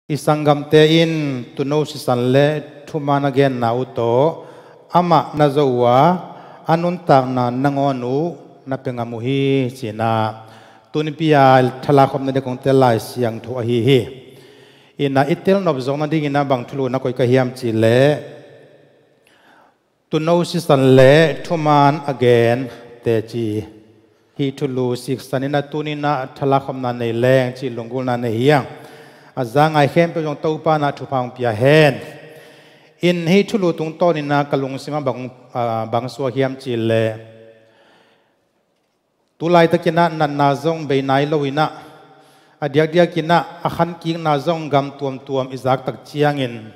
Isangam te in Tuuno Sisan le thumana gen na uto ama na zowa anuntak na nangonu na pengamuhi sina tunipia thalakhom na de kong telai siang thu hi ina itel nob zong na dingina bang thulu na koi ka hiam chi le Tuuno Sisan le thuman again Teci hi thulu sik sanina tunina thalakhom na nei leng chi lungul na nei hiang azang ai khem pe jong topa na thupang pia hen in hi thulu tung to ni na kalung sima bang so hiam chi le tulai takina nan na zong be nai loina adiak dia kina akhan king na zong gam tuam izak tak chiang in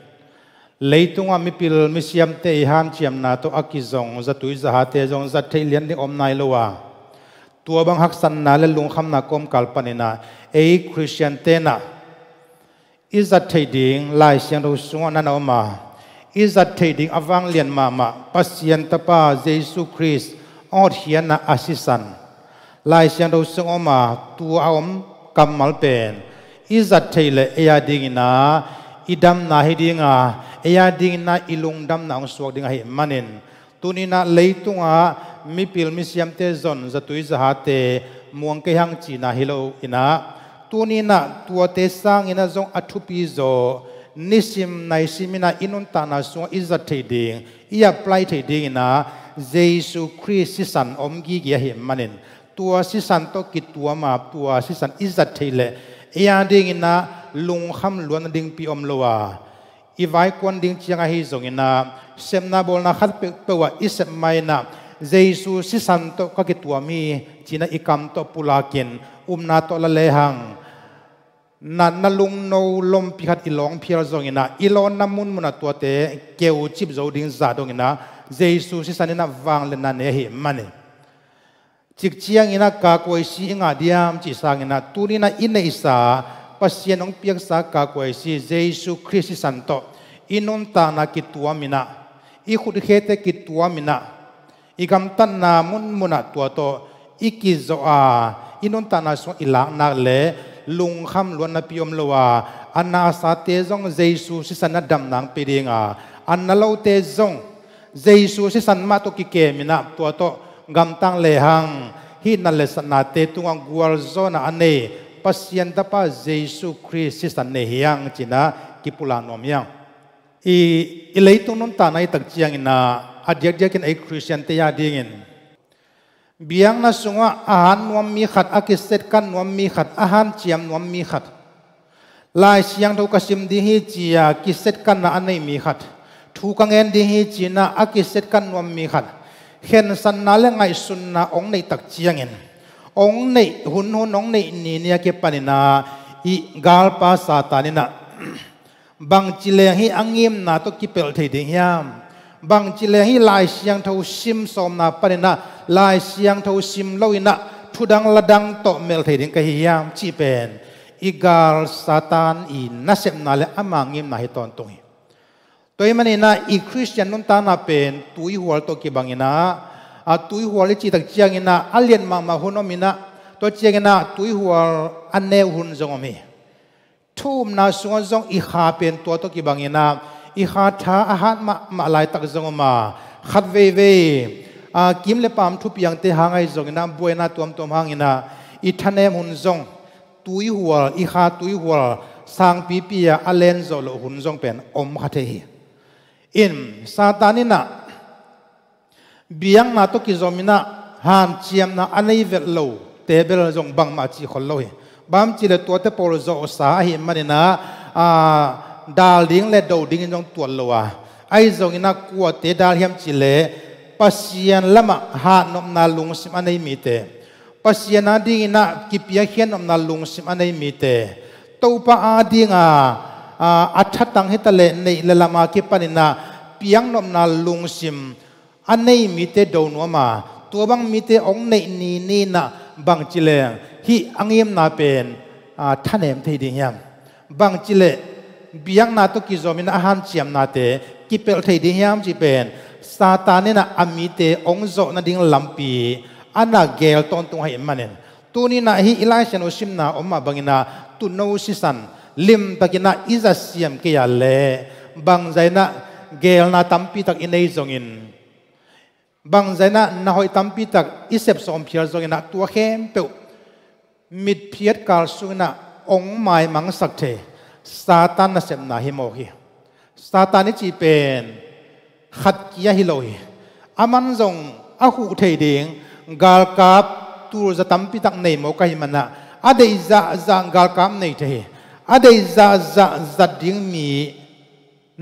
leitunga mipil misiam te han chiam na to akizong zatui zaha te jong za thailen ni om nai lowa tua bang hak san na le lung kham na kom kalpanina ei Christian te na izat thading lai siang ro sunga na ma izat thading awang lian mama pasien tapa JESU Christ ot hian na asisan lai siang ro sunga ma tu aom kamal pen izat thaile eya dingina idam na hidinga eya dingina ilung dam na suak dinga hi manin tunina leitunga mipil misiam te zon zatui zahate muang ke hang chi na hilo ina tunina tua te sang ina zong athupi zo nisim naisimina inunta na so izat thading ia apply thading ina JESU Christ Sisan omgi gi hi manin tua Sisan to kitua ma tua Sisan izat thaile ia ding ina lung kham luan ding pi om lowa ivai kon ding chianga hi zong ina semna bol na khat pe wa isep mai na JESU Sisan to ka kitua mi china ikam to pulakin na to la lehang na lung no lom pihat ilong phial zong ina ilon namun muna to te keu chip zo ding za dong ina JESU Sisan ina wang le na ne hi mani chik chiang ina ka koi si nga diam chi sang ina tunina ina isa pasien ong piak sa ka koi si JESU Christ Sisan to inon ta na kitua mina I khut khete kitua mina igam tan na mun muna to ikizo a inon ta na so ilang na le lung kham luan na piom lowa anna sa te zong JESU Sisan na dam nang pedinga anna lo te zong JESU Sisan ma to ki ke mina to gam tang le hang hi na le sana te tungang gual zona ane pasien ta pa JESU Christ Sisan ne hiang china kipula nom yang I leitung non ta nai tak chiang ina adyak kin ai Christian te ya dingin biang na sunga ahan nuam mi khat akiset kan nuam mi khat ahan chiam nuam mi khat lai siang tho kasim di hi chia kiset kan na anei mi khat thu kangen di hi china akiset kan nuam mi khat khen san na le ngai sun na ong nei tak chiangin ong nei hun ong nei ni nia ke panina I gal pa satanina bang chile hi angim na to kipel thei ding hiam bang chile hi lai siang tho sim som na panina lai siang tho sim loina thudang ladang to mel thei ding ka hiam chi pen igal satan I nasem na le amangim na hi ton tung toy manina I Christian nun ta na pen tui hual to ki bangina a tui hual chi tak chiangina alien ma hunomina to chiangina tui hual anne hun zongomi thum na sunga zong I kha pen to ki bangina I kha tha ahat ma lai tak zongoma khat ve kim le pam thu piang te hangai zongina buena tom hangina I thanem hun zong tui hual I kha tui hual sang pi pia alen zo lo hun zong pen om khathe hi in satanina biang na to ki zomina han chiam na anei vel lo tebel zong bang ma chi khol lo hi bam chi le to te pol zo sa hi manina dal ding le do ding jong tuan lo wa ai zong ina kwa te dal hiam chi le pasien lama ha nom na lung sim anei mi te pasien na ding ina kipia khian nom na lung sim anei mi te to pa a dinga athatang hitale nei le lama ki panina piang nom na lung sim anei mi te do no ma to bang mi te ong nei ni na bang chile hi angim na pen thanem thei ding yam bang chile biang na to ki zomina han chiam na te kipel thei ding yam chi pen satanina amite ong zo na ding lampi ana gel ton tung hai manen tunina hi election osim na oma bangina Tuuno Sisan ลิมตะกินะอิจะเสียมเกียเลบางใจนะเกลนาตัมปีตักอินเอซงอินบางใจนะนาหอยตัมปีตักอิเซปสอมเพียร์ซงอินะตัวเข้มเปวมิดเพียรกาลสุนะองค์หมายมังสักเทซาตานน่ะเสมนาฮิโมฮีซาตานนี่จีเป็นขัดเกียฮิโลฮีอามันจงอาหูเทดิงกาลกับตูจะตัมปีตักในโมกะฮิมันนะอาเดจะกาลกับในเทอาเดจะดิ่งมี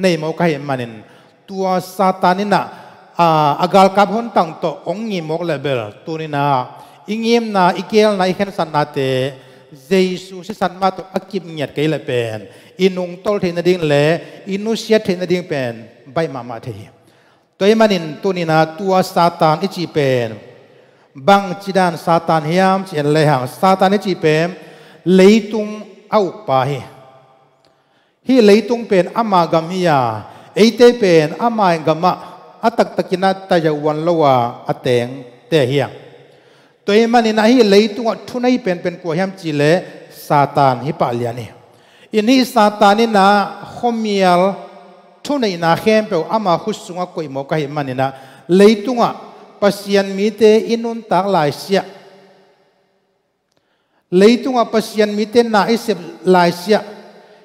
ในโมกะฮิมันนตัวซาตานนี่นะอากาลกับหนตั้งโตองค์งิมกเลเบลตัวนี้นะอิงยิมนะอิเกลนะอิเคนสันนาเตเจสุสิสันมาตุอักิมเงียดเกลเลเป็นอินุงตอลเทนดิ่งเลอินุเชียเทนดิ่งเป็นใบมาเทตัวเอมันนินตัวนี้นะตัวซาตานอิจิเป็นบางจิดานซาตานเฮียมเชียนเลยหางซาตานอิจิเป็นเลยตุงเอาไปฮีเลยตุงเป็นอามากามิยาเอเตเป็นอามายกามะอัตตะกินัตตะยวันละวะอัตเตงเตเฮียตัวเอมันนินะฮีเลยตุงทุนัยเป็นกัวเฮียมจิเลซาตานฮิปะเลียนี่อินนี้ซาตานนี่นะขมีลทุนัยนาเข้มเปล่าอามาขุสุงะกุยโมกะฮิมันนี่นะเลยตุงะปัสยันมีเตอินุนตักหลายเสียเลยตุงะปัสยันมีเตน่าอิเสบหลายเสีย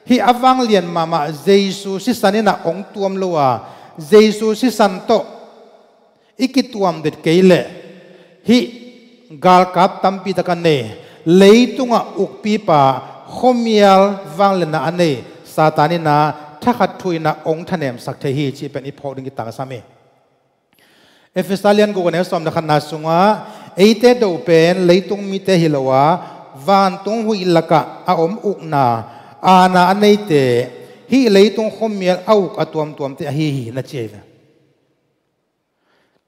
ฮีอวังเลียนมาเจสุสิสันนี่นะองตัวมลัวเจสุสิสันโตอิกิตัวมเด็ดเกยเลฮีกาลกับตัมปีตะกันเนเลยตุงะอุกปีปาขมีลวังเลนะอันเนซาตานินะถ้าขัดทุยนะองค์ทะเนมสักเทฮีชีเป็นอิพอดิงกิตังสามีเอฟเฟซัลเลียนกูกันเอสอมนักนาสุงะเอเตดูเป็นเลยตุงมีเตฮิลวะวันตุงหุยลักะอาอมอุกนาอาณาอันเนเตฮีเลยตุงขมีลเอากตัวมเตฮีนัดเจว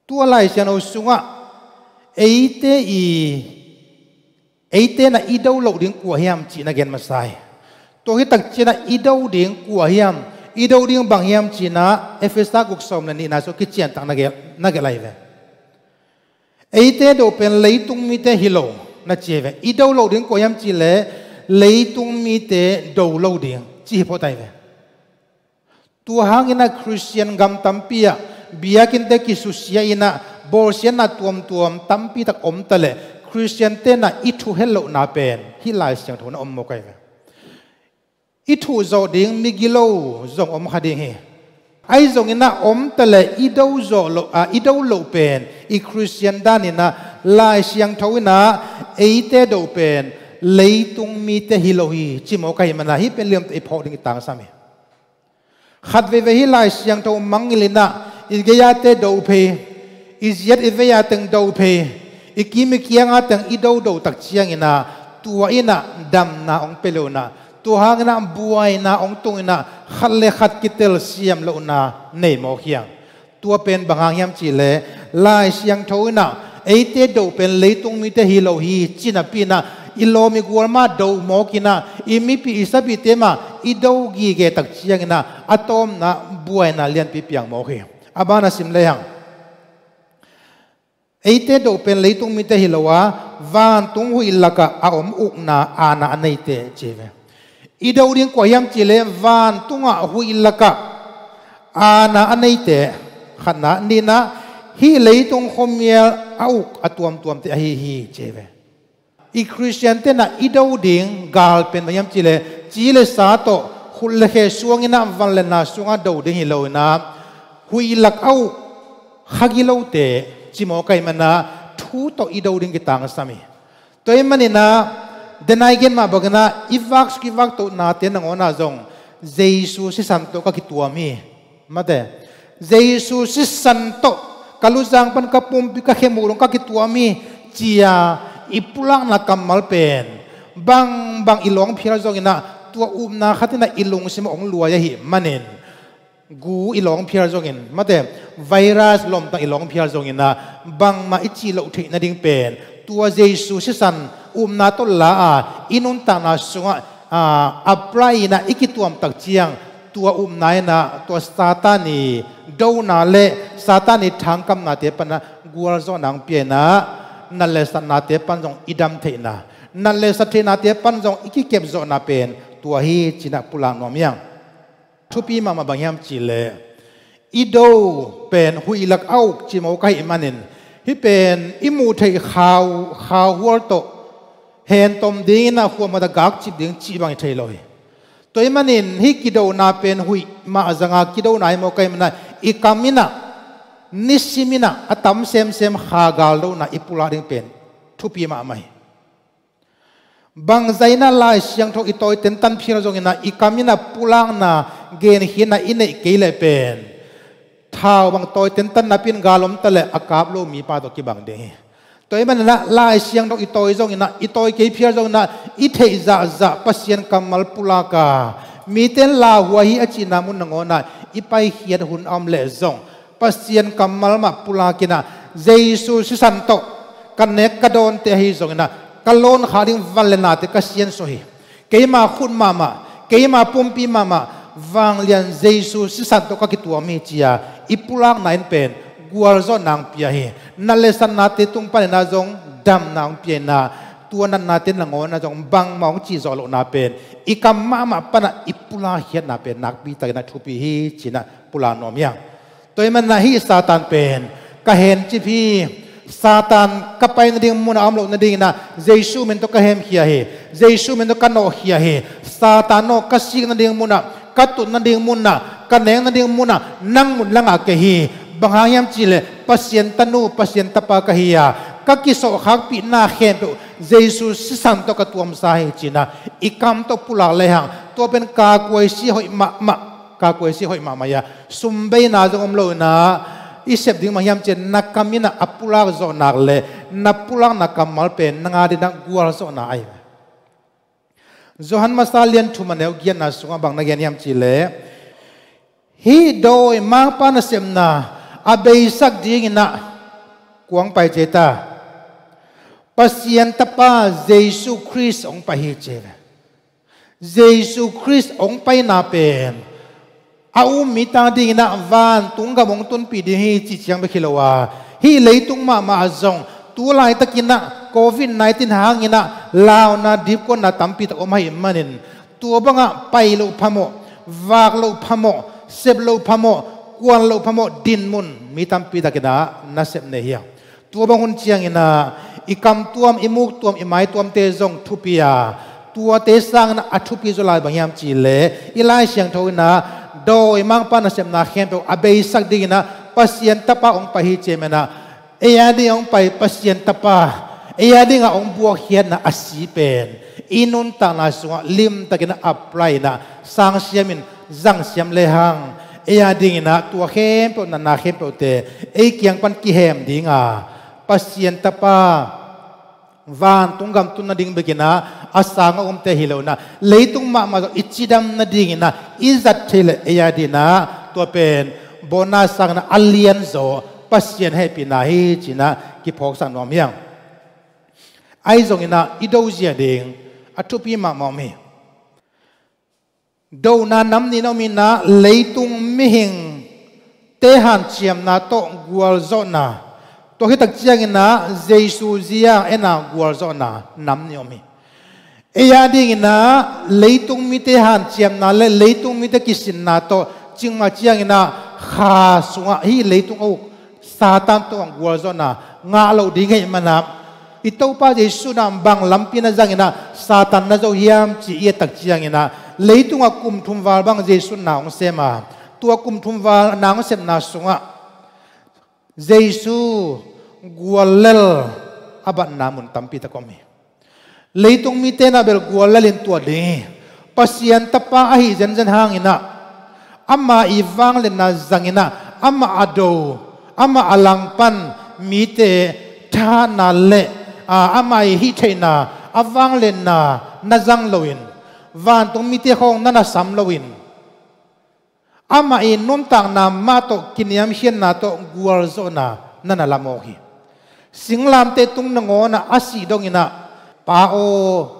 ตัวลายเชนอุสุงะเอเตน่ะอีดาวโลดิ่งกัวเฮียมจีนักเก็นมาใส่ตัวที่ตักจีน่ะอีดาวดิ่งกัวเฮียมอีดาวดิ่งบางเฮียมจีน่ะเอฟเอสตากุกสอมนั่นนี่นะสุกิจเจียนตังนักเก็นไลฟ์เอเตดูเป็นเลยตุงมีเตฮิโลนัดเจวอีดาวโลดิ่งกัวเฮียมจีเล่เลยตุงมีเตดาวโลดิ่งจีพอได้เวตัวหางอินะคริสเตียนกัมตัมปีอะเบียกินเตกิสุเซียอินะบอลเซียนน่ะตัวมตัมปีตักอมตะเลคริสเตียนเตน่ะอิทุเฮลโลนาเป็นฮิลายเสียงโทนอมโมกัยเวอิทุโจดิ่งมิกิโลจงอมขัดดิ่งเฮไอจงอินะอมตะเลอิดาวโจโลอิดาวโลเป็นอีคริสเตียนด้านนี่นะลายเสียงโทนะเอเตโดเป็นเลยตุงมีเตฮิโลฮีจิโมกัยมันนะฮิเป็นเรื่องไอพอดิ่งต่างสามีขัดเวฮิลายเสียงโทมังกิลินะอิกยาเตโดเพอิสยัดอิเวียตังโดเพอิกิมิกยังอาตังอิโดตักเชียงอินะตัวอินะดัมนาองเปโลนะตัวหางนะบัวอินะองตุงอินะขัดเลขัดกิเตลเซียมโลนะเนโมเฮียงตัวเป็นบางหางยามจีเลลายเสียงโทนะเอเตโดเป็นเลยตุงมิเตฮิโลฮีจินาปีนะอิโลมิกวลมาโดโมกินะอิมิปีอิสบิเตมาอิโดกีเกตักเชียงอินะอะตอมนะบัวอินะเลียนปีเปียงโมเฮียงอาบานาสิมเลยังเอเตโดเป็นเลยตุงมิเตฮิโลวะวันตุงหุยลักะอาอมอุกนาอาณาอันเนเตเจเวอีดาวดิ่งกว่ายังจีเลวันตุงอาหุยลักะอาณาอันเนเตขณะนี้นะฮีเลยตุงขมีลอาอุกอตัวมเตฮีเจเวอีคริสเตียนเตนะอีดาวดิ่งกาลเป็นมายังจีเลสาโตคุลเลสวงอินะวันเลนะสวงดาวดิ่งฮิโลนะหุยลักเอาฮักิโลเตจิโมกัยมันนะทูโตอีดาวดิ่งกิตังสามีตัวเองมันนี่นะเดนายเกนมาบอกนะอีวักโตนาเตนังอนาจงเจสุสิสันโตก็คิดตัวมีมาเตเจสุสิสันโตกัลุจังปันกับปุ่มปิกะเขมูรงก็คิดตัวมีจียอีปุลังนักกำมัลเป็นบางอีหลงพิราจงนะตัวนาขัดนะอีหลงสิมองลัวยะหิมันเองกูอีหลงเพียรจงอินมาแต่ไวรัสลมตั้งอีหลงเพียรจงอินนะบางมาอิจิโลทินาดิ่งเป็นตัวเยซูสิสันนาตุลลาอินุนตานาสุงอัปไลนะอิกิตัวมตักเจียงตัวนายนะตัวซาตานีดูนาเลซาตานีทางกำนาเตปันนะกัวจงนางเปียนะนั่นเลสันนาเตปันจงอิดัมเทนะนั่นเลสัตเทนาเตปันจงอิกิเก็บจงนาเป็นต tua hi china pulang nom yang thupi mama bangyam chile ido pen hui lak au chimo kai manin hi pen imu thei khaw wor to hen tom ding na khu ma da gak chi ding chi bang thei loi toy manin hi kido na pen hui ma zanga kido nai mo kai mana ikamina nisimina atam sem khagal do na ipula ding pen thupi ma mai bang zaina lai siang thok itoi ten tan phira jong ina ikamina pulang na gen hina ine keile pen thao bang toi ten tan na pin galom tale akap lo mi pa to ki bang de toi man na lai siang thok itoi jong ina itoi ke phira jong na I thei za pasien kamal pulaka mi ten la huai achina mun ngona ipai hiat hun am le zong pasien kamal ma pulakina JESU Sisan to kanek kadon te hi jong ina kalon kharing valena te kasien sohi keima khun mama keima pumpi mama wang lian JESU Sisan to ka kitua mi chia ipulang nain pen gual zo nang pia hi nalesan na te tung pa na jong dam nang pia na tuanan natin langon na jong bang maung chi zo lo na pen ikam mama pana ipula hiat na pen nak bi ta na thupi hi china pula nom yang toy man na hi satan pen ka hen chi phi Satan kapay na ding muna amlo na ding na JESU men to kahem hiya he JESU men to kano hiya he Satan no kasig na ding muna katut na ding muna kaneng na ding muna nang mun lang ake hi banghayam chile pasien tanu pasien tapa kahiya kakiso khak pi na khem to JESU Sisan to katuam sahi china ikam to pula lehang to pen ka koi si hoi ka koi si hoi maya sumbei na jong lo na isep ding mangyam chen nakamina apula zo nakle napulang nakamal pen nangadi nang gual zo na ai Johan masalian thumaneu gian na sunga bang na gian yam chile hi doi mang pa na sem na abeisak ding na kuang pai cheta pasien tapa JESU Christ ong pa hi che JESU Christ ong pai na pen au mi ta ding na van tung ga mong tun pi di hi chi chiang be khilowa hi leitung ma zong tu lai takina COVID-19 hangina lao na dip ko na tampi ta omai manin tu banga pai lo phamo wak lo phamo sep lo phamo kwan lo phamo din mun mi tampi takina na sep ne hiya tu bang hun chiang ina ikam tuam imuk tuam imai tuam te zong thupia tua te sang na athupi zo lai bangyam chi le ilai siang tho na doi mang pa na sem na khem to abei sak ding na pasien tapa ong pahi che mena eya di ong pai pasien tapa eya di nga ong buak hian na asi pen inun ta na sunga lim takina apply na sang siamin zang siam le hang eya ding na tua khem to na khem to te e kyang pan ki hem dinga pasien tapa van tunggam tun na ding begina asanga te hilo na leitung ma cidam na ding na izat thile eya dina to pen bona sang na alien zo pasien happy na hi china ki phok sang nom yang ai zong ina ido zia ding atupi ma mi do na nam ni no mi na leitung mi hing te han chiam na to gual zo na to hitak chiang na JESU zia ena gual zo na nam ni omi eya ding na leitung mi te han chiam na le leitung mi te kisin na to chingma chiang na kha sunga hi leitung o satan to ang gual zo na nga lo ding ei mana ito pa JESU na bang lampi na jang na satan na zo hiam chi ye tak chiang na leitung a kum thum wal bang JESU na ong sema tua kum thum wal na ong sem na sunga JESU gualel abat namun tampi ta komi leitung mi te na bel gualelin tua de pasien tapa ahi zen hangina ama iwang len na zangina ama ado ama alangpan mi te tha na le ama hi theina awang len na zang loin van tung mi te khong na sam loin ama in num tang na ma to kiniam hian na to gual zo na nana lamohi singlam te tung nango na asi dong ina pa o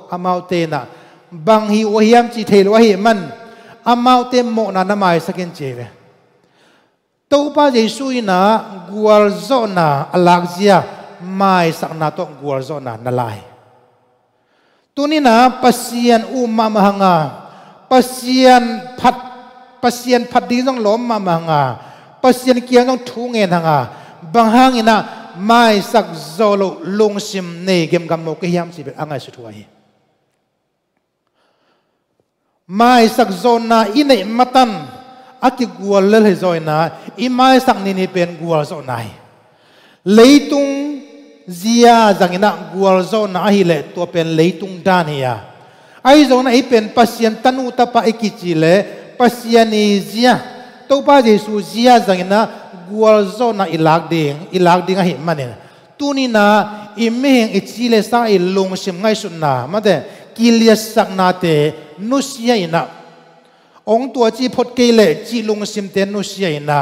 amau te na bang hi o hiam chi thel wa hi man amau te mo na namai sakin cheve to pa JESU ina gual zo na alakzia mai sak na to gual zo na nalai tunina pasien umma mahanga pasien phat di jong lom ma nga pasien kiang jong thu nge hanga bang hangina mai sak zolo lungsim nei gem gam mo ke hiam si angai su thuai mai sak zona inei matan aki gual le zoina i mai sak ni ni pen gual zo nai leitung zia zangina gual zona hi le to pen leitung dan hiya ai zona i pen pasien tanu ta pa ikichile pasien ni zia to pa jesu zia zangina gual zona ilag ding hi manin tunina imeng ichile sa ilung sim ngai sunna mate kilia sakna te nusia ina ong tua chi phot ke le chi lung sim te nusia ina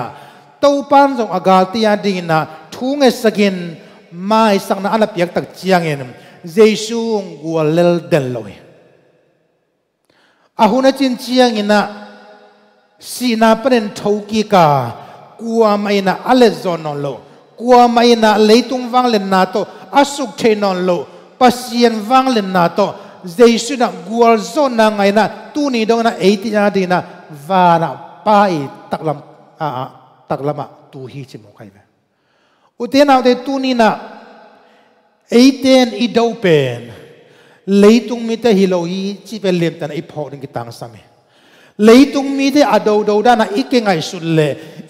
to pan jong agal tia ding na thunge sakin mai sakna ana piak tak chiangin jesu gual lel del loi ahuna chin chiang ina sina pen thoki ka kuwa mai na ale zonon lo kuwa mai na leitung wang len na to asuk thenon lo pasien wang len na to jesu na gual zon na ngai na tu ni dong na 80 na dina va na pai taklama tu hi chi mo kai ba uten au de tu ni na 18 i do pen leitung mi te hi lo hi chi pe lem tan i pho ding ki tang same leitung mi te ado do da na ikengai sul le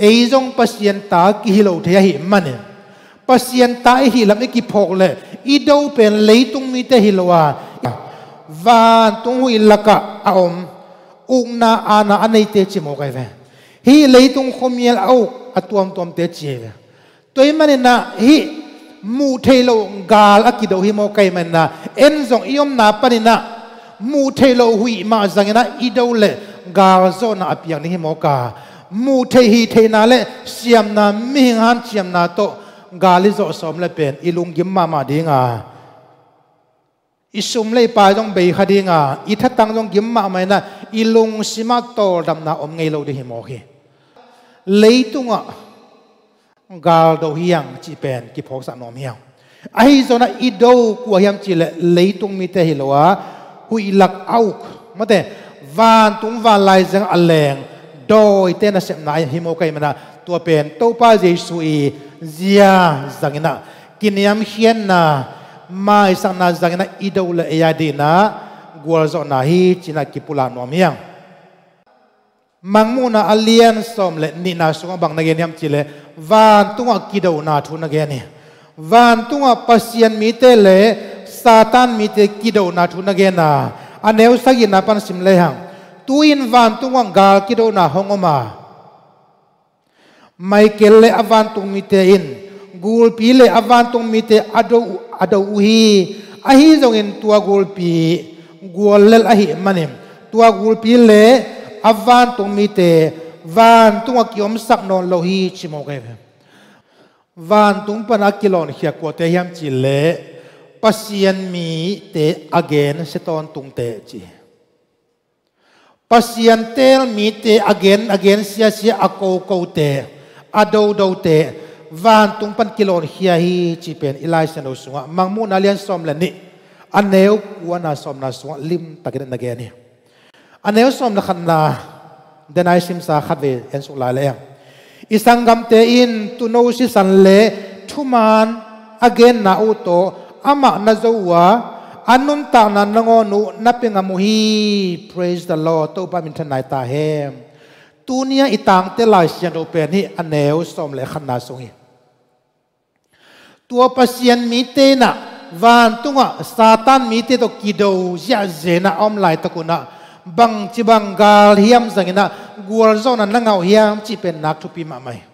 ei jong pasien ta ki hi lo the hi mane pasien ta hi lam ki phok le i do pen leitung mi te hi lo wa van tung hui laka aom ungna ana anei te chi mo kai ve hi leitung khomiel au atuam te chi ve toy mane na hi mu thelo gal akido hi mo kai man na en jong iom na panina mu thelo hui ma zangena ido le gal zona apiang ni hi mo ka mu thei hi theina le siam na mi han siam na to gali zo som le pen ilung gim ma dinga isum le pa jong be khadinga I thatang jong gim ma mai na ilung sima to damna om ngei lo de hi mo hi leitunga gal do hiang chi pen ki phok sa nom hiang ai zona ido ku hiam chi le leitung mi te hi lowa hui lak auk mate van tung van lai jang aleng doi te na sem na hi mo kai mana to pen to pa jesu I zia zangina kiniam hian na mai sang na zangina ido le ya dina gwal zo na hi china kipula nom hiang mangmuna alien som le ni na sunga bang na gen yam chile van tunga kido na thu na gen ni van tunga pasien mi te le satan mi te kido na thu na gen na aneu sagi na pan sim le hang tuin van tunga gal kido na hongoma michael le avan tung mi te in gul pi le avan tung mi te ado uhi ahi zong in tua gul pi gol lel ahi manim tua gul pi le avan tung mi te van tung akiom sak non lo hi chimo kai van tung pana kilon khia ko te hiam chi le pasien mi te again seton tung te chi pasien tel mi te again sia ako te ado te van tung pan kilon khia hi chi pen ilai sen lo sunga mangmu na lian som le ni aneu kuana som na sunga lim takin na ge ni aneu som na khan na denai sim sa khatve en su la le isangam te in tuno si san le thuman again na uto ama na zowa anun ta na ngonu napinga muhi praise the lord to pa min thanai ta hem tunia itang te lai sian ro pen hi aneu som le khan na sungi tua pasien mi te na van tunga satan mi te to kido ya zena om lai takuna bang chi bangal hiam zangina gual zona nangau hiam chi pen nak thupi ma mai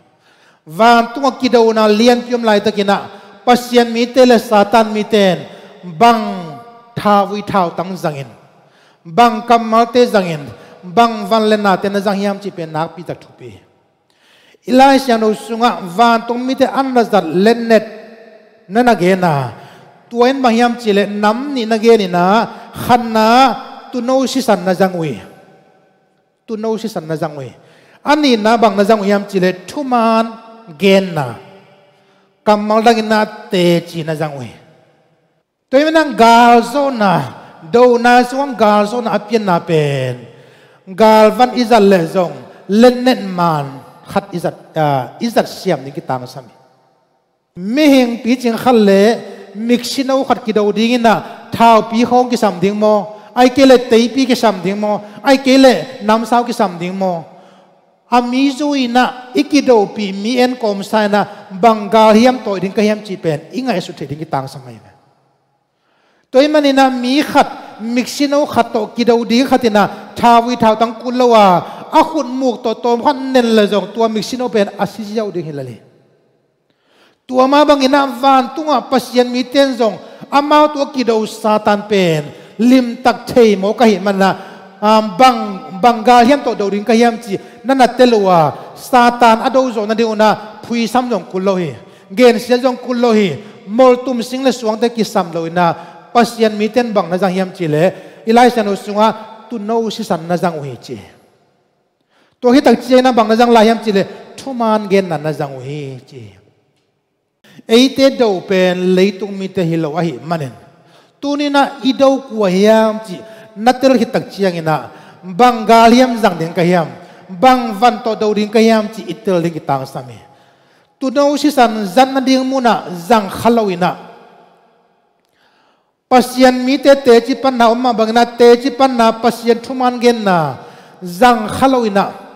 van tunga kido na lian piom lai takina pasien mi te le satan mi ten bang thawi thau tang zangin bang kamal te zangin bang van lena te na zang hiam chi pen nak pi tak thupi ilai sian no sunga van tung mi te an zat lennet nana gena tuen mahiam chile nam ni na ge ni na khanna tuno sisan na jangwe ani na bang na jangwe yam chile thuman gen na kamal dangin na teci na jangwe toy menang gal zona do na suang gal zona apian na pen galvan izat le zong lennet man khat izat siam ni kitang sami mi hing pi ching khal le mixino khat ki do ding na thau pi khong ki sam ding mo ai ke le tei pi ki sam ding mo ai ke le nam sao ki sam ding mo ami zuina ikido pi mi en kom sai na bangal hiam toy ding ka hiam chi pen inga esu the ding ki tang samai na toy manina mi khat mixino khat to kido ding khatina thawi thau tang kulawa a khun muk to tom khan nen la jong tua mixino pen asisi jau ding hilali tua ma bangina van tunga pasien mi ten jong amao to kido satan pen lim tak thei mo ka hi manna bangal hiam to do ding ka hiam chi nana telwa satan ado zo na diuna phui sam jong kulohi gen sia jong kulohi mol tum sing le suang te ki sam loina pasien mi ten bang na jang hiam chi le ilai san usunga tu no si san na jang wi chi to hi tak chi na bang na jang la hiam chi le thuman gen na jang wi chi eite do pen leitung mi te hilo a hi manen tunina idau ku hiam chi natel hi tak chiang ina bangal hiam jang ding ka hiam bang van to do ding ka hiam chi itel ding ki tang sami tu no si san zan na ding muna jang khalawina pasien mi te teci panna umma bangna teci panna pasien thuman gen na jang khalawina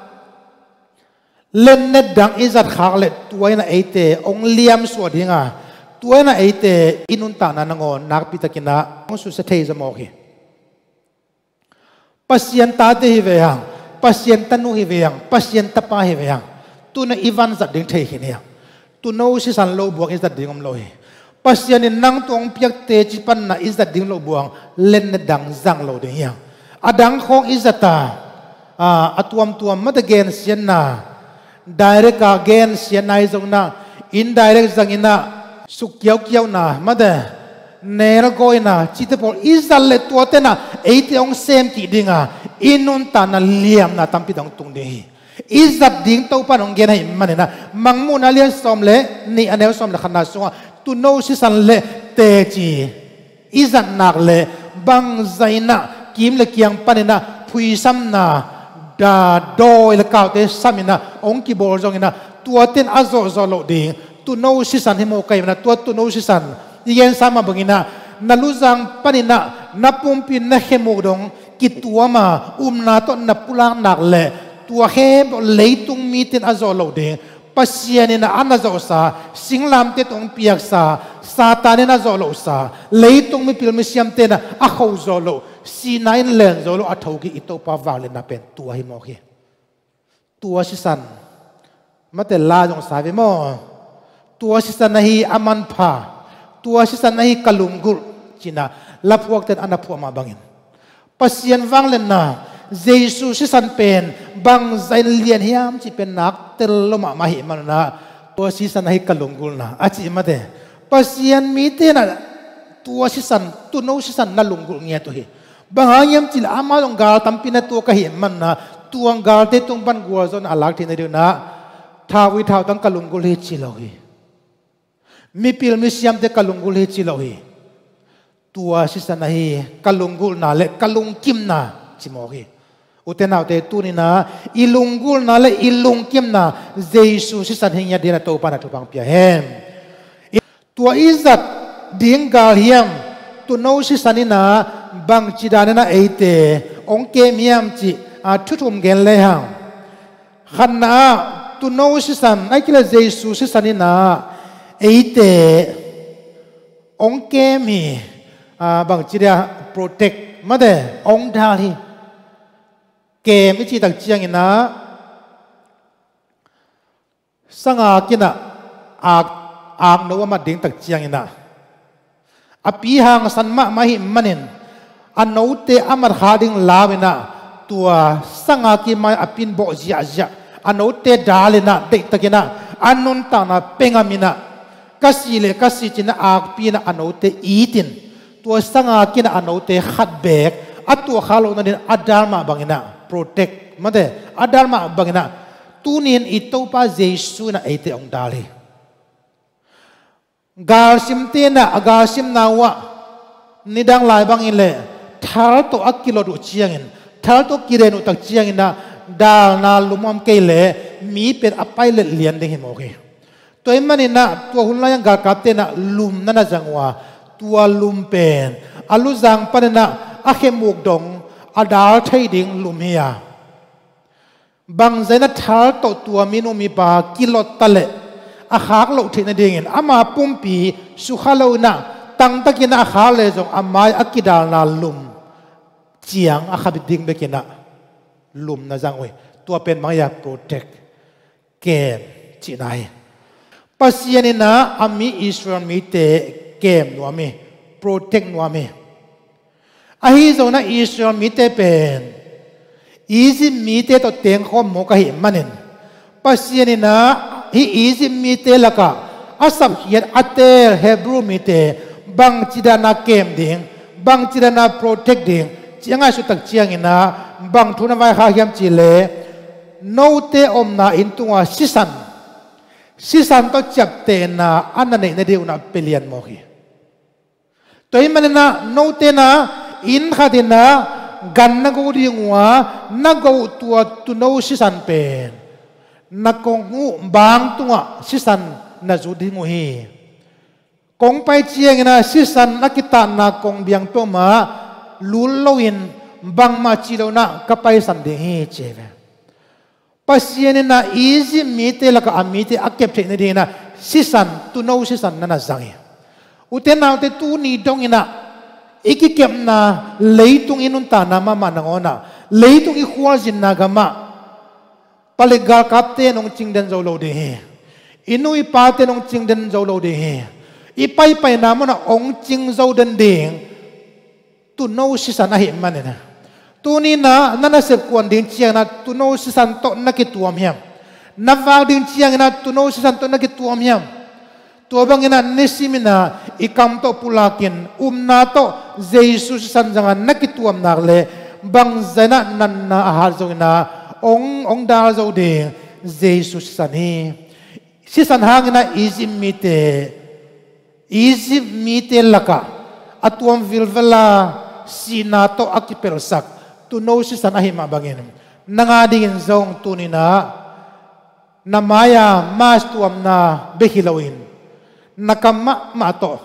lennet dang izat khagle tuaina eite ong liam so dinga tuaina eite inun ta na nangon nak pitakina ong su sa thei zamo ki pasien ta te hi ve yang pasien tanu hi ve yang pasien tapa hi ve yang tu na ivan zat ding thei hinia tu no si san lo buang izat ding om lo hi pasien in nang tong piak te chi pan na izat ding lo buang len na dang zang lo ding yang adang khong izata atuam ma de gen sian na direct again sian nai zong na indirect zangina suk kiau na ma de ner goina chitepol izal le tuate na eite ong sem ki dinga inun ta na liam na tampi dang tung de izat ding to pan ong gen hai manena mangmu na lian som le ni anel som le khana sunga tu no si san le te chi izat nak le bang zaina kim le kiang panena phui sam na da do le kaw te samina ong ki bol jong ina tuaten azo zo lo ding tu no si san himo kai na tu no si san yen sama bangina naluzang panina napumpin na hemudong kituama na to na pulang nakle tua he leitung mitin azolo de pasianina anazo sa singlam te tong piak sa satanina zolo sa leitung mi pilmi siam te na akho zolo sinain len zolo athoki ito pa wale na pen tua hi mo hi tua sisan mate la jong sabe mo tua sisan na hi aman pha tua si san nahi kalunggul china lapuak ten anapu ma bangin pasien wang len na JESU si san pen bang zain lian hiam chi pen nak tel loma ma hi man na tua si san nahi kalunggul na achi mate pasien mi te na tua si san tu no si san na lunggul nge to hi bangayam chil ama long gal tampina tu ka hi man na tuang gal te tung ban gua zon alak tin na thawi thau tang kalunggul hi chi lo hi mi pil mi siam te kalunggul hi chi lo hi tua si san nahi kalunggul na le kalung kim na chi mo hi uten autte tu ni na ilunggul na le ilung kim na JESU si san hinya dina to pa na to pang pia hem tua izat ding gal hiam tu no si sanina bang chidana na eite ong ke miam chi thuthum gen le hang khanna tu no si san ai kila JESU si sanina eite ong ke mi bang chida protect made ong dhali ke mi chi tak chiang ina sanga kina ak no ma ding tak chiang ina api hang san ma hi manin anote amar khading lawina tua sanga ki ma apin bo zia zia anote dalina de takina anun ta na pengamina kasile kasi china ak pina anote itin tua sanga kina anote khatbek atua khalo na din adarma bangina protect made adarma bangina tunin ito pa JESU na ite ong dali garsim tena agarsim nawa nidang lai bangin le thar to akilo du chiangin thal to kirenu tak chiang ina dal na lumam ke le mi pen apai le lian ding himo ke toy manina to hulna yang gal kapte na lum na na jangwa tua lum pen alu jang panena a khemuk dong adal thai ding lum hiya bang zaina thal to tua minu mi pa kilot tale a khak lo thina dingin ama pumpi su khalo na tang takina a khale jong amai akidal na lum chiang a khabit ding bekina lum na jangwe tua pen maya protect kem chi nai pasianina ami Israel mi te kem no mi protect no mi ahi zona Israel mi te pen easy mi te to teng khom mo ka hi manin pasianina hi easy mi te laka asab hiat atel Hebrew mi te bang cidana kem ding bang cidana protect ding chianga su tak chiang ina bang thuna vai kha hiam chi le no te om na in tunga sisan to chap te na anane na deu na pelian mo hi toy manena no te na in khadina gan na go ringwa na go tua tu no sisan pen na kong ngu bang tunga sisan na zu ding hi kong pai chiang ina sisan na kita na kong biang to ma lul loin bang ma chi lo na kapai san ding hi cheve pasianina easy mite laka amite akep thena dina sisan tu no sisan na zangi uten naw te tu ni dong ina ikikem na leitung inun ta na ma manangona leitung I khwal jin na gama palegal kapte nong chingden zo lo de he inui pa te nong chingden zo lo de he ipai pai na mo na ong ching zo den ding tu no sisan a hi manena tu ni na nana sep kuan ding chiang na tu no sisan to na ki tuam hiam na wang ding chiang na tu no sisan to na ki tuam hiam tu bang ina nisimina ikam to pulakin na to JESU sisan jangan na ki tuam nak le bang zana nan na ahar zo na ong dal zo ding JESU sisan hi sisan hang na easy mite laka atuam vilvela sinato akipel sak tu no sisan ahima bangin nangadingin zong tunina namaya mas tuam na behilawin nakama mato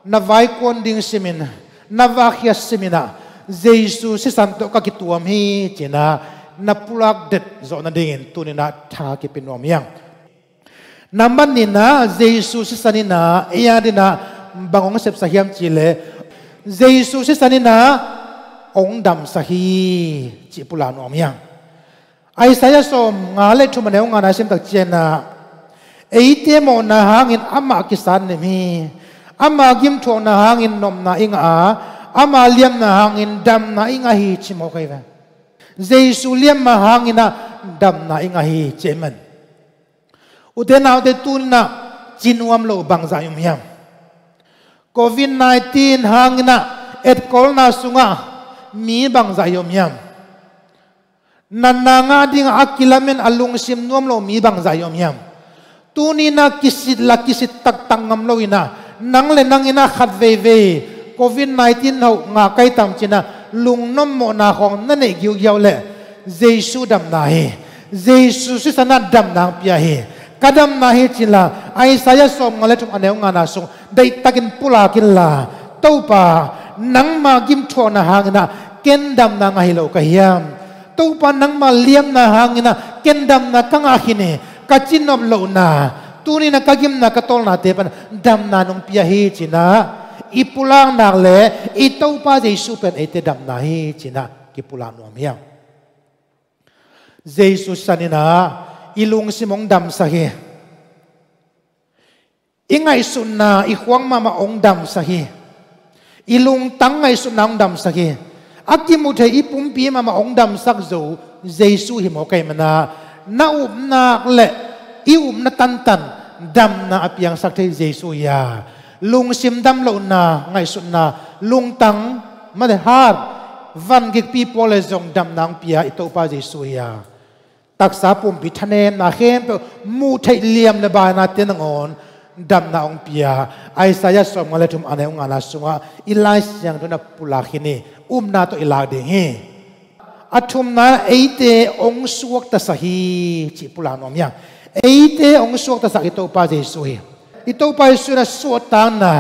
na vai konding simin na vakhya simina JESU sisan to kakituam hi china na pulak det zo na dingin tunina tha ki pinom yang naman nina JESU sisanina iya dina bangong sep sahiam chile JESU sisanina ong dam sahi chi pulan om yang ai saya som ngale thumane ong ana sim tak chena eite mo na hangin ama kisan ne mi ama gim tho na hangin nom na inga ama liam na hangin dam na inga hi chi mo kai va JESU liam ma hangina dam na inga hi cheman utenaw de tunna chinuam lo bangza yum yam COVID-19 hangina et kolna sunga mi bangza yum yam nananga ding akilamen alung sim nuam lo mi bangza yum yam tunina kisit tak tangam lo ina nang le nang ina khat ve COVID-19 ho nga kai tam china lung nom mo na khong na ne gyu gyaw le JESU dam na he JESU sisana dam nang pia he kadam na hi chila ai saya som ngale tum aneu ngana sung dei takin pula kin la topa nang ma gim tho na hangina kendam na nga hilo ka hiam topa nang ma liam na hangina kendam na kanga hine kachinop lo na tuni na kagim na katol na te pan dam na nung pia hi china ipulang nak le itopa JESU pen ete dam na hi china kipulang nom hiam JESU sanina ilung simong dam sahi ingay sunna ihuang mama ong dam sahi ilung tangay sunna ong dam sahi akimute ipumpi mama ong dam sakzo JESU himo kay mana naum na le ium na tantan dam na apyang sakte JESU ya lung sim dam lo na ngay sunna lung tang madhar van gig people le zong dam nang pia ito pa JESU ya taksa pum pithanem na khem pe mu thai liam le ba na te ngon dam na ong pia ai saya som ngale thum ane ong ala sunga ilai siang to na pula khini na to ila de he athum na eite ong suak ta sahi chi pulano mya eite ong suak ta sakito pa JESU hi ito pa JESU na suatang na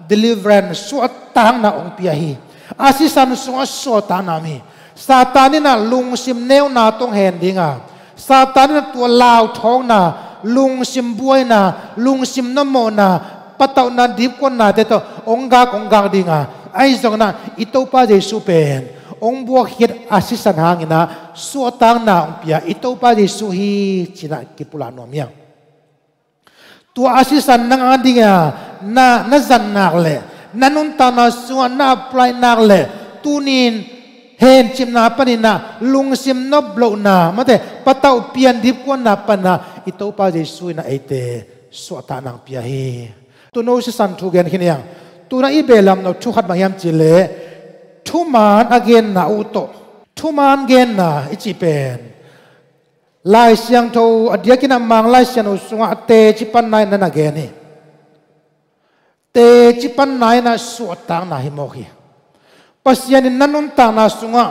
deliverance suatang na ong piahi asisan suatang na mi Satanin na lungsim neo na tong hendinga Satanin na tua lao thong na lungsim buhay na lungsim na mo na pataw na dip ko na dito onggak dinga ay zong na ito pa JESU pen ong buwak hit asisan hangin na suatang na ong pia ito pa JESU hi china kipulano miya tua asisan nang adinga na nazan nakle nanunta na suwa na apply nakle tunin hen chim na panina lungsim no blow na mate pataw pian dip ko na pana ito pa JESU na ite suata nang piahi tuno si santu gen kiniang tuna ibelam no chuhat mangyam chile tuman again na uto tuman gen na ichipen lai siang to adia kinamang lai siang usunga te chipan nai na nageni te chipan nai na suatang na himoki pasyanin nanuntang na sunga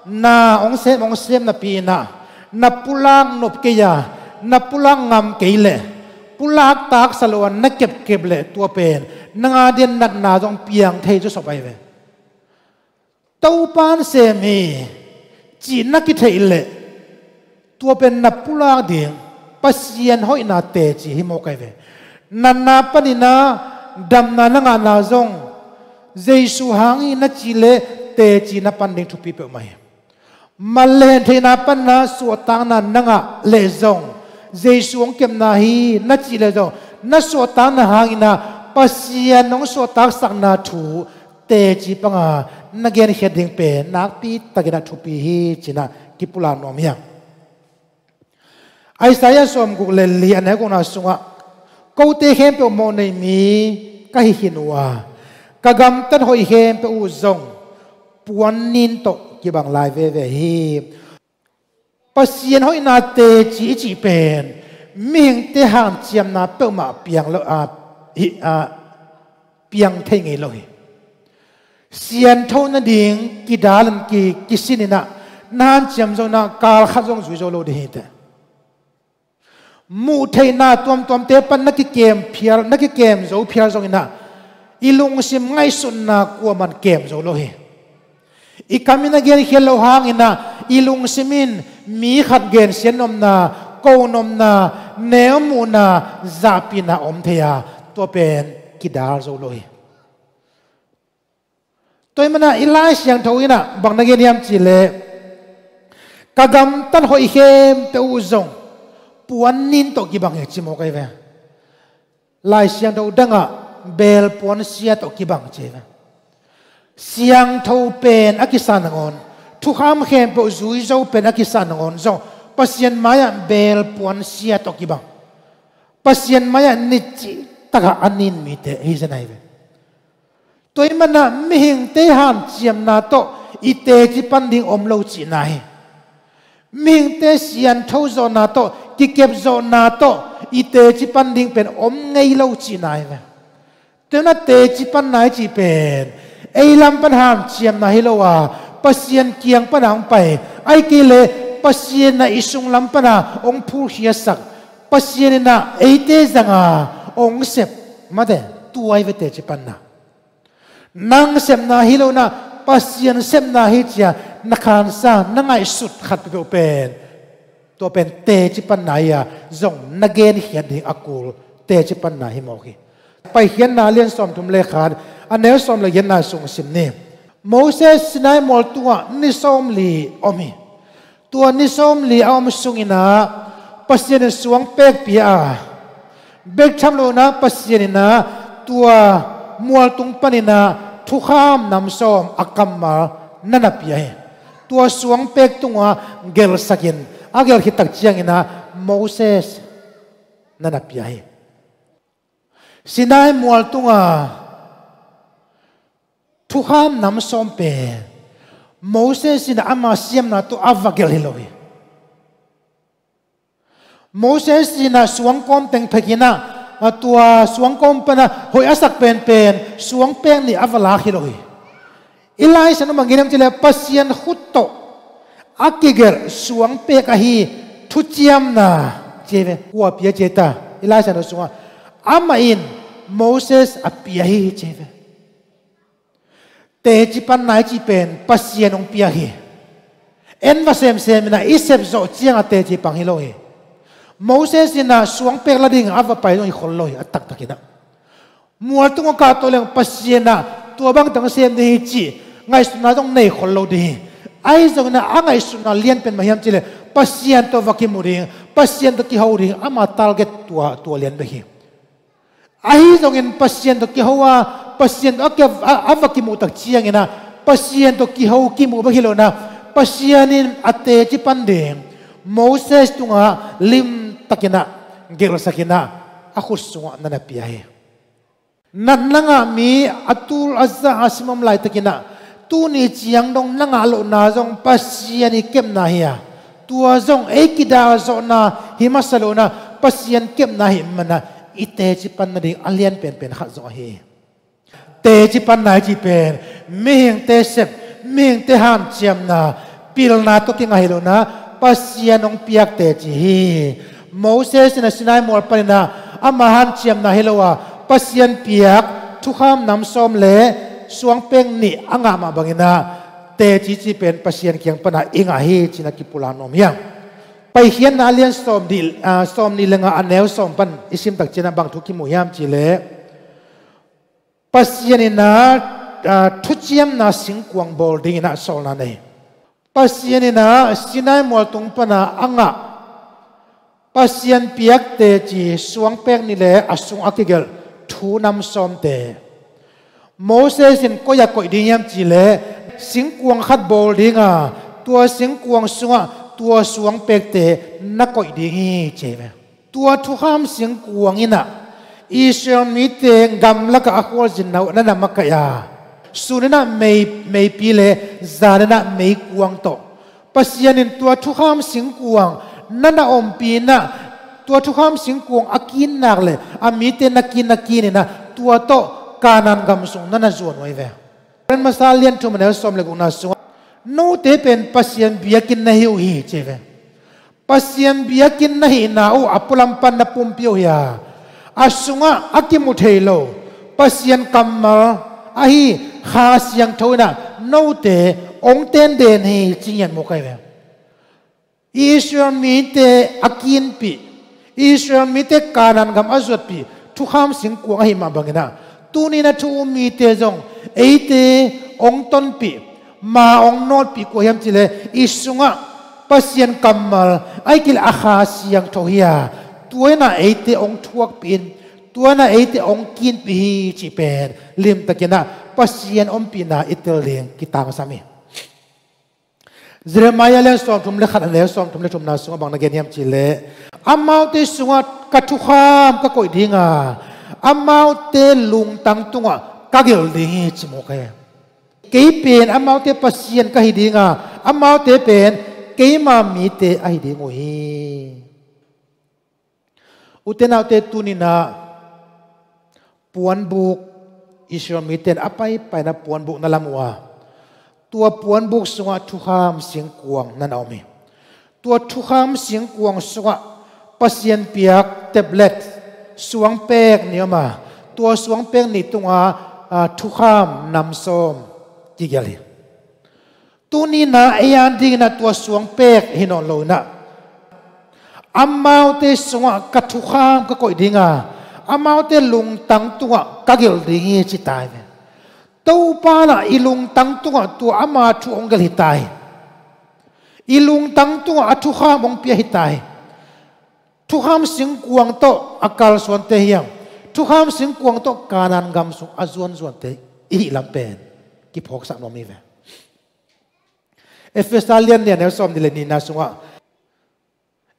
na ong sem na pina na pulang nop kaya na pulang ngam keile pulak tak saluan na keble tua pen nga din nat na dong piang thei chu sopai ve tau pan se mi chi na ki theile tua pen na pulak ding pasyan hoi na te chi hi mo kai ve na panina damna na nga na zong JESU hangi na chile Teci na panding thupi pe mai malen the na pan na suatang na nanga lezong JESU ong kem na hi na chile zo na suatang na hangi na pasian nong suatang sak na thu Teci panga nagen heading pe nak pi tagina thupi hi china kipula nom ya Isaiah som gule li ane ko na sunga ko te hem pe mo nei mi ka hi hinwa kagam tan hoi hem pe u zong puan nin to ki bang lai ve hi pasien hoi na Teci chi pen ming te han chiam na pe ma piang lo piang thei ngei lo hi sian thau na ding ki dalan ki sinina nan chiam zo na kal kha zong zui zo lo de hi te mu thei na tuam te pan na ki kem zo phiar zong ina ilung sim ngai sun na kwa man kem zo lo hi ikamina gen hello hangina ilung simin mi khat gen senom na konom na neomu na zapina om thea to pen kidar zo lo hi toy mana ilai siang thoina bang na gen yam chile kagam tan hoi hem te u zong puan nin to ki bang chi mo kai ve lai siang tho danga bel puan sia to ki bang che siang tho pen akisan ngon thu kham khem po zui zo pen akisan ngon zo pasien maya bel puan sia to ki bang pasien maya nichi taka anin mi te hi zanai ve toy mana mihing te han chiam na to ite chi panding om lo chi nai mihing te sian tho zo na to ki kep zo na to ite chi panding pen om ngei lo chi nai ve tena Teci pan nai chi pen ei lam pan ham chiam na hilowa pasien kiang panang pai ai kile pasien na isung lam pana ong phu hia sak pasien na eite zanga ong sep made tuai ve Teci pan na nang sem na hilo na pasien sem na hi chia na khan sa na ngai sut khat pe pen to pen Teci pan na ya zong nagen hian ding akul Teci pan na hi mo ki pai hian na lian som tum le khan anel som le yen na sung sim ni Moses sinai mol tua ni som li omi tua ni som li om sungina pasien suang pek pia bek tham lo na pasien na tua mual tung panina thu kham nam som akamma nana pia he tua suang pek tunga gel sakin agel hitak chiang ina Moses nana pia he Sinai mual tunga thu kham nam som pe Moses in ama siam na to avagel hilowi Moses in suang kom teng phekina tua suang kom pana hoi asak pen suang pen ni avala hilowi ilai san manginam chile pasien hutto อากิเกลสวงเปกะฮีทุจิยมนาเจเวหัวเปียเจตาอิลาชันสวงอามาอินโมเสสอปียฮีเจเวเตจิปันนายจีเป็นปัสยานองปียฮีเอ็นว่าเซมนะอิเซบโซเจียงเตจิปังฮิโลฮีโมเสสนะสวงเปกละดิ่งอาว่าไปตรงอีคนโลฮีตักตักินะมัวตุงกาตัวเลี้ยงปัสยานะตัวบางตังเซมดีจีไงสุนัขต้องในคนโลดีไอ้ตรงนั้นไงสุนัขเลี้ยงเป็นมาเฮียมจีเลยปัสยานตัววักิมุริงปัสยานตัวกิฮาวริงอามาตาลเกตตัวเลี้ยงไปฮีไอ้ตรงนั้นปัสยานตัวกิฮาวปัสยานตัวอาวักิมุตักเชียงนะปัสยานตัวกิฮาวกิมุไปฮิโลนะปัสยานินอัตเตจิปันเดงโมเสสตุงะลิมตักินะเกลสักินะอาคุสุงะนั่นเป็นยังนั่นนั่งมีอัตุลอัซาอาสิมัมไลตักินะตูนี่เจียงดงนั่งอาโลนาจงปัสยานิเก็บนาเฮียตัวจงเอกิดาจงนาหิมัสโลนาปัสยานเก็บนาหิมันนะอิเตจิปันนาดิอัลเลียนเป็นขัดจงเฮีเตจิปันนายจีเป็นไม่เห็นเตเซบไม่เห็นเตหันเจียมนาพิลนาตุกิงาฮิโลนาปัสยานองเปียกเตจิฮีโมเสสนะสินายมอลปนินาอามาหันเจียมนาฮิโลวาปัสยานเปียกทุกข้ามนำส้มเละสวงเป่งนี่อ่างมาบังนะเตจิจีเป็นปัสยานเกียงปนาอิงาฮีจินักิปุลานอมยังไปเขียนนาเลียนส้มดิส้มนี่เลงอันแนวส้มปันอิสิมตักจินาบังทุกิมุยามจิเลปัสยานินาทุจิยมนาสิงกวงบอลดิ้งนะโซลนาเนปัสยานินาสินายมอลตุงปนาอ่างปัสยานเปียกเตจิสวงเป่งนี่เลอสุงอักิเกลทูนำส้มเตโมเสสินก็อยากกอดดิ้งยามจีเลสิงกวงขัดบอลดิ้งตัวสิงกวงสวงตัวสวงเปกเตนักกอดดิ้งเจเวตัวทุกข้ามสิงกวงอินะอิสราเอลมีเตงกำลักอควาจินนานั่นมักกะยาสุนันไม่ปีเลจานันไม่กวงโตปัสยานินตัวทุกข้ามสิงกวงนั่นอมปีนะตัวทุกข้ามสิงกวงอากินนักเลยอามีเตนักกินนี่นะตัวโตกานันกำสุงนั่นจวนไว้เวเป็นมาซาเลียนทุมันเอลสมเลกุนาสุงโนเตเป็นปัสยานเบียกินนะฮิวฮีเจเวปัสยานเบียกินนะฮินาอูอัปลัมปันนะปุ่มพิโอยาอาสุงะอากิมุเทโลปัสยานกัมมาอาฮีข้าเสียงโทนะโนเตองเตนเดนฮีจิงยันโมกายเวอิสราเอลมีเตอากินปีอิสราเอลมีเตกานันกำอาจวดปีทุกข้ามสิงกวงให้มาบังนะตูนี่นะทูมีเตจงเอเตองต้นปีมาองโนดปีกวยามจิเลอิสุงะปัสยานกัมมาไอกิลอาคาเสียงโทเฮียตัวน่ะเอเตองทวกปีนตัวน่ะเอเตองกินปีจีเป็นลิมตะกินะปัสยานอมปีน่ะอิตเลียงกิตางสามีเจเรมายาเลสอมทุมเลขัดเลสอมทุมเลทุมนาสุงบังนักเนียมจิเลอามาเตสุงะกัทุขามก็กอยดิ้งอามาเตลุงตังตุงกักเกลดิ้งจิโมกะเกยเป็นอามาเตปัสยานก็ฮิดิ้งอามาเตเป็นเกยมามีเตไอดิ้งโอ้ยอุตนาเตตุนินาปวนบุกอิสราเอลมีเตนอภัยไปนะปวนบุกนั่นละมัวตัวปวนบุกสวะทุกขามเสียงกวงนั่นเอามีตัวทุกขามเสียงกวงสวะปัสยานเปียกเท็บเล็ตสวงเป๊กเนี่ยมาตัวสวงเป๊กนี่ตัวทุกขามนำส้มจิกเลยตัวนี้นะไอ้ยันดีนะตัวสวงเป๊กหินอนโลนะอามาเตสวะกัทุกขามก็กอยดิ้งอามาเตลุงตังตัวกักเกลดิ้งจิตายเนี่ยตัวป้าน่ะอีลุงตังตัวอามาทุองเกลหิตายอีลุงตังตัวทุกขามองเปียหิตายทุกขามสิงกวงโตอากาลส่วนเทียมทุกขามสิงกวงโตกานันกำสุงอาจวนส่วนเตอีลำเป็นกิพกสักนมีเวเอฟเฟสตาเลียนเนี่ยเนลซอมดิเลนีนาสุงว่า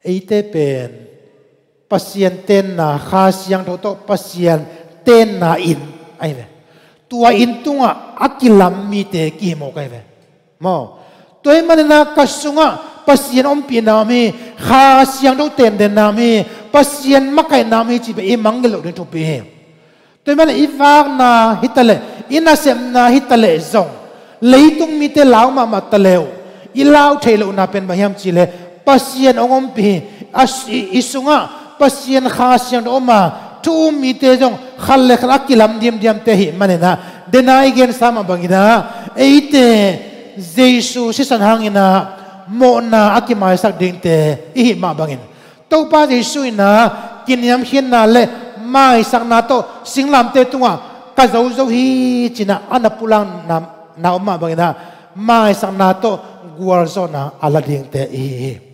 ไอเตเป็นปัสยานเตนนาข้าเสียงโตปัสยานเตนนาอินไอเวตัวอินตุงอากิลัมมีเตกิโมกไอเวมอตัวมันนาคัสุงปัสยานอมปีนามีข้าเสียงโตเตนเดนนามีปัสยานมักไอนามีจีเปอิมังเกลอดินทุปีตัวมันอีฟากนาฮิตเลอินาเซมนาฮิตเลซงเลยตุงมีเตลาวมาตะเลว ilau thelo na pen bahiam chile pasien ongom pi isunga pasien kha sian oma tu mi te jong khalle khak kilam diam te hi manena denai gen sama bangina eite JESU Sisan hangina mo na akimai sak ding te hi ma bangin to pa JESU ina kiniam hin na le mai sak na to singlam te tunga ka zo hi china anapulang na oma bangina mai sak na to guar zona ala ding te hi